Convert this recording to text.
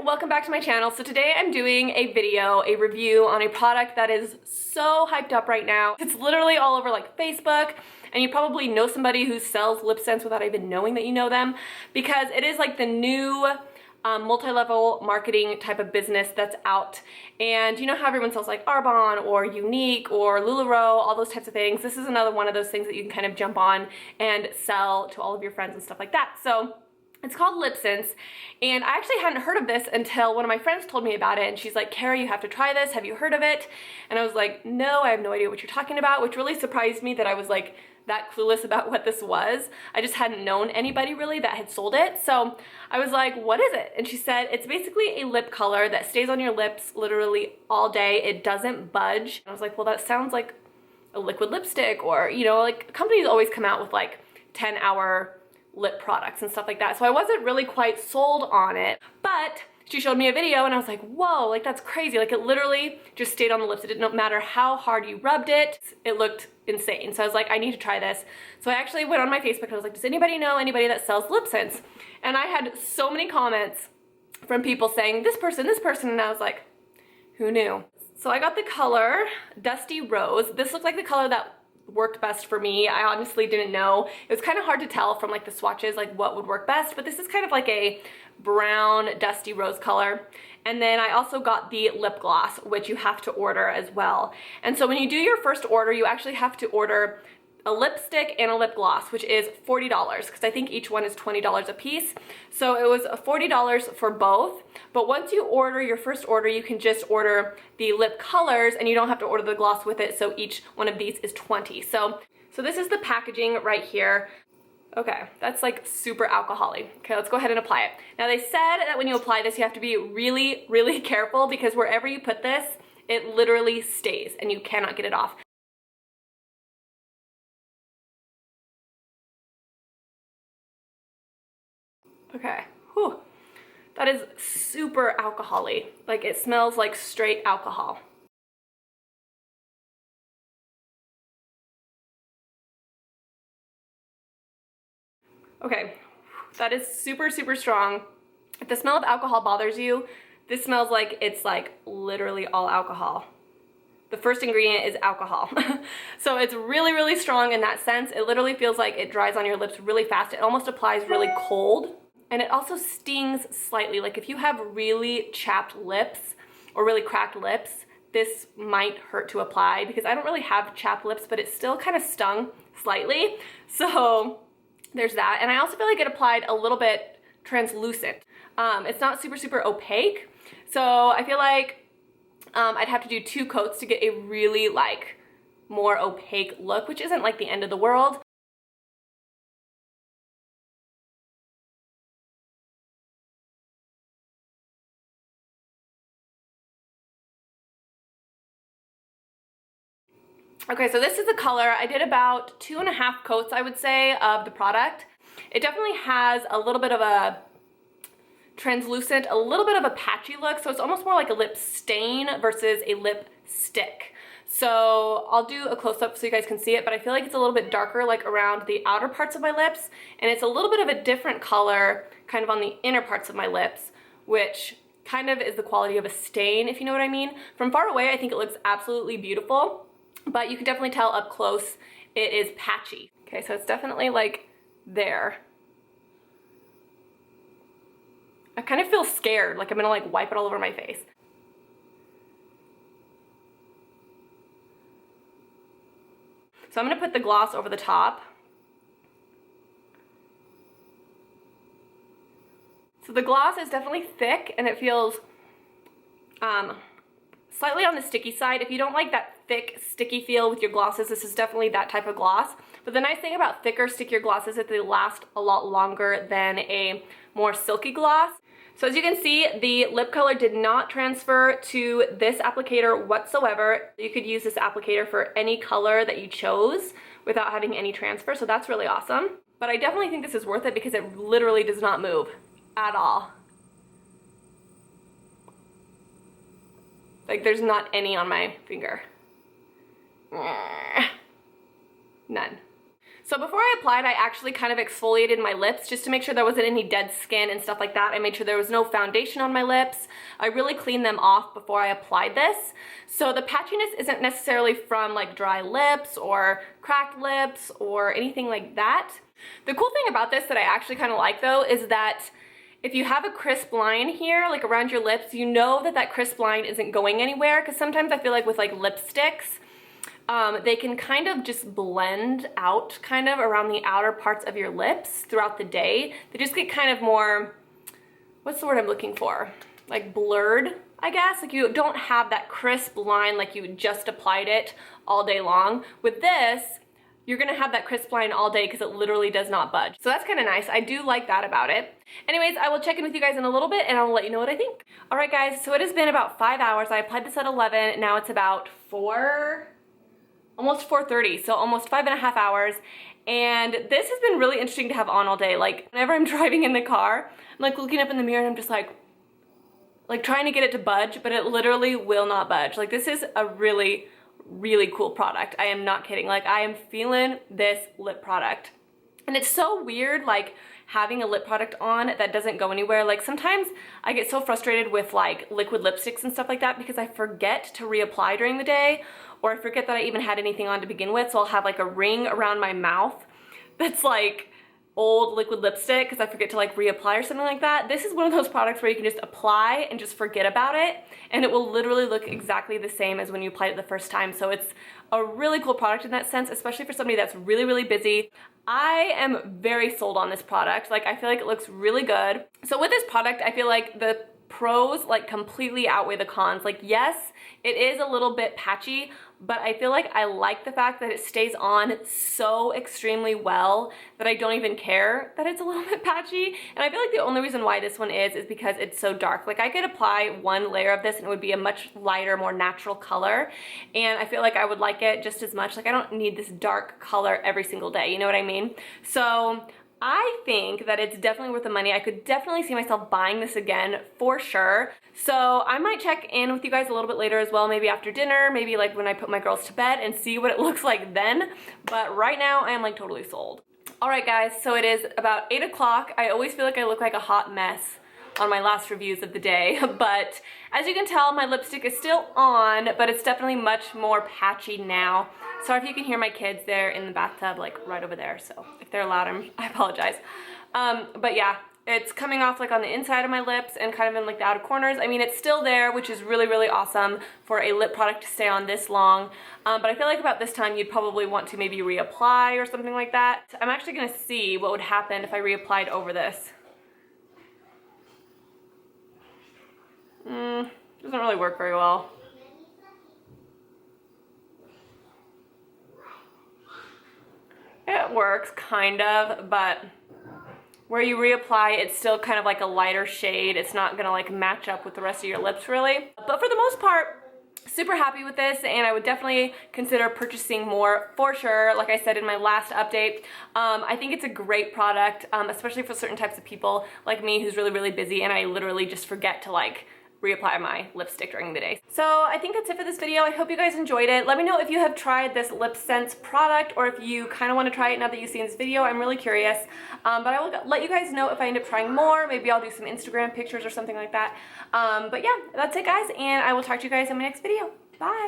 welcome back to my channel. So today I'm doing a review on a product that is so hyped up right now. It's literally all over like Facebook, and you probably know somebody who sells LipSense without even knowing that you know them, because it is like the new multi-level marketing type of business that's out. And you know how everyone sells like Arbonne or Unique or LuLaRoe, all those types of things. This is another one of those things that you can kind of jump on and sell to all of your friends and stuff like that. So it's called LipSense, and I actually hadn't heard of this until one of my friends told me about it, and she's like, Kara, you have to try this. Have you heard of it? And I was like, no, I have no idea what you're talking about, which really surprised me that I was like that clueless about what this was. I just hadn't known anybody really that had sold it. So I was like, what is it? And she said, it's basically a lip color that stays on your lips literally all day. It doesn't budge. And I was like, well, that sounds like a liquid lipstick, or, you know, like companies always come out with like 10-hour lip products and stuff like that. So I wasn't really quite sold on it, but she showed me a video and I was like, whoa, like that's crazy. Like it literally just stayed on the lips. It didn't matter how hard you rubbed it. It looked insane. So I was like, I need to try this. So I actually went on my Facebook and I was like, does anybody know anybody that sells LipSense? And I had so many comments from people saying this person, and I was like, who knew? So I got the color Dusty Rose. This looked like the color that worked best for me. I honestly didn't know. It was kind of hard to tell from like the swatches like what would work best, but this is kind of like a brown dusty rose color. And then I also got the lip gloss, which you have to order as well. And so when you do your first order, you actually have to order a lipstick and a lip gloss, which is $40, because I think each one is $20 a piece. So it was $40 for both. But once you order your first order, you can just order the lip colors and you don't have to order the gloss with it. So each one of these is $20. So this is the packaging right here. Okay, that's like super alcohol-y. Okay, let's go ahead and apply it. Now they said that when you apply this, you have to be really, really careful, because wherever you put this, it literally stays and you cannot get it off. Okay, whew. That is super alcohol-y. Like it smells like straight alcohol. Okay, that is super, super strong. If the smell of alcohol bothers you, this smells like it's like literally all alcohol. The first ingredient is alcohol. So it's really, really strong in that sense. It literally feels like it dries on your lips really fast. It almost applies really cold. And it also stings slightly. Like if you have really chapped lips or really cracked lips, this might hurt to apply, because I don't really have chapped lips, but it still kind of stung slightly. So there's that. And I also feel like it applied a little bit translucent. It's not super, super opaque. So I feel like I'd have to do 2 coats to get a really like more opaque look, which isn't like the end of the world. Okay, so this is the color. I did about 2.5 coats, I would say, of the product. It definitely has a little bit of a translucent, a little bit of a patchy look, so it's almost more like a lip stain versus a lip stick. So I'll do a close-up so you guys can see it, but I feel like it's a little bit darker like around the outer parts of my lips, and it's a little bit of a different color kind of on the inner parts of my lips, which kind of is the quality of a stain, if you know what I mean. From far away, I think it looks absolutely beautiful, but you can definitely tell up close it is patchy. Okay, so it's definitely like there. I kind of feel scared, like I'm gonna like wipe it all over my face. So I'm gonna put the gloss over the top. So the gloss is definitely thick and it feels slightly on the sticky side. If you don't like that thick, sticky feel with your glosses, this is definitely that type of gloss. But the nice thing about thicker, stickier glosses is that they last a lot longer than a more silky gloss. So as you can see, the lip color did not transfer to this applicator whatsoever. You could use this applicator for any color that you chose without having any transfer, so that's really awesome. But I definitely think this is worth it because it literally does not move at all. Like there's not any on my finger. None. So before I applied, I actually kind of exfoliated my lips just to make sure there wasn't any dead skin and stuff like that. I made sure there was no foundation on my lips. I really cleaned them off before I applied this. So the patchiness isn't necessarily from like dry lips or cracked lips or anything like that. The cool thing about this that I actually kind of like though is that if you have a crisp line here, like around your lips, you know that that crisp line isn't going anywhere, because sometimes I feel like with like lipsticks, they can kind of just blend out kind of around the outer parts of your lips throughout the day. They just get kind of more, what's the word I'm looking for? Like blurred, I guess. Like you don't have that crisp line like you just applied it all day long. With this, you're gonna have that crisp line all day because it literally does not budge. So that's kind of nice. I do like that about it. Anyways, I will check in with you guys in a little bit and I will let you know what I think. All right guys, so it has been about 5 hours. I applied this at 11, now it's about almost 4:30, so almost 5.5 hours. And this has been really interesting to have on all day. Like whenever I'm driving in the car, I'm like looking up in the mirror and I'm just like trying to get it to budge, but it literally will not budge. Like this is a really cool product. I am not kidding. Like I am feeling this lip product. And it's so weird like having a lip product on that doesn't go anywhere. Like sometimes I get so frustrated with like liquid lipsticks and stuff like that because I forget to reapply during the day, or I forget that I even had anything on to begin with. So I'll have like a ring around my mouth that's like old liquid lipstick because I forget to like reapply or something like that. This is one of those products where you can just apply and just forget about it and it will literally look exactly the same as when you applied it the first time. So it's a really cool product in that sense, especially for somebody that's really busy. I am very sold on this product. Like I feel like it looks really good. So with this product, I feel like the pros like completely outweigh the cons. Like yes, it is a little bit patchy, but I feel like I like the fact that it stays on so extremely well that I don't even care that it's a little bit patchy. And I feel like the only reason why this one is because it's so dark. Like I could apply one layer of this and it would be a much lighter, more natural color. And I feel like I would like it just as much. Like I don't need this dark color every single day, you know what I mean? So I think that it's definitely worth the money. I could definitely see myself buying this again for sure. So I might check in with you guys a little bit later as well, maybe after dinner, maybe like when I put my girls to bed and see what it looks like then. But right now I am like totally sold. All right guys, so it is about 8 o'clock. I always feel like I look like a hot mess on my last reviews of the day, but as you can tell, my lipstick is still on, but it's definitely much more patchy now. Sorry if you can hear my kids, they're in the bathtub like right over there, so if they're loud, I apologize. But yeah, it's coming off like on the inside of my lips and kind of in like the outer corners. I mean, it's still there, which is really awesome for a lip product to stay on this long. But I feel like about this time, you'd probably want to maybe reapply or something like that. I'm actually gonna see what would happen if I reapplied over this. Doesn't really work very well. It works kind of, but where you reapply, it's still kind of like a lighter shade. It's not gonna like match up with the rest of your lips really. But for the most part, super happy with this, and I would definitely consider purchasing more for sure. Like I said in my last update, I think it's a great product, especially for certain types of people like me who's really busy and I literally just forget to like reapply my lipstick during the day. So I think that's it for this video. I hope you guys enjoyed it. Let me know if you have tried this LipSense product or if you kind of want to try it now that you've seen this video. I'm really curious. But I will let you guys know if I end up trying more. Maybe I'll do some Instagram pictures or something like that. But yeah, that's it guys, and I will talk to you guys in my next video. Bye!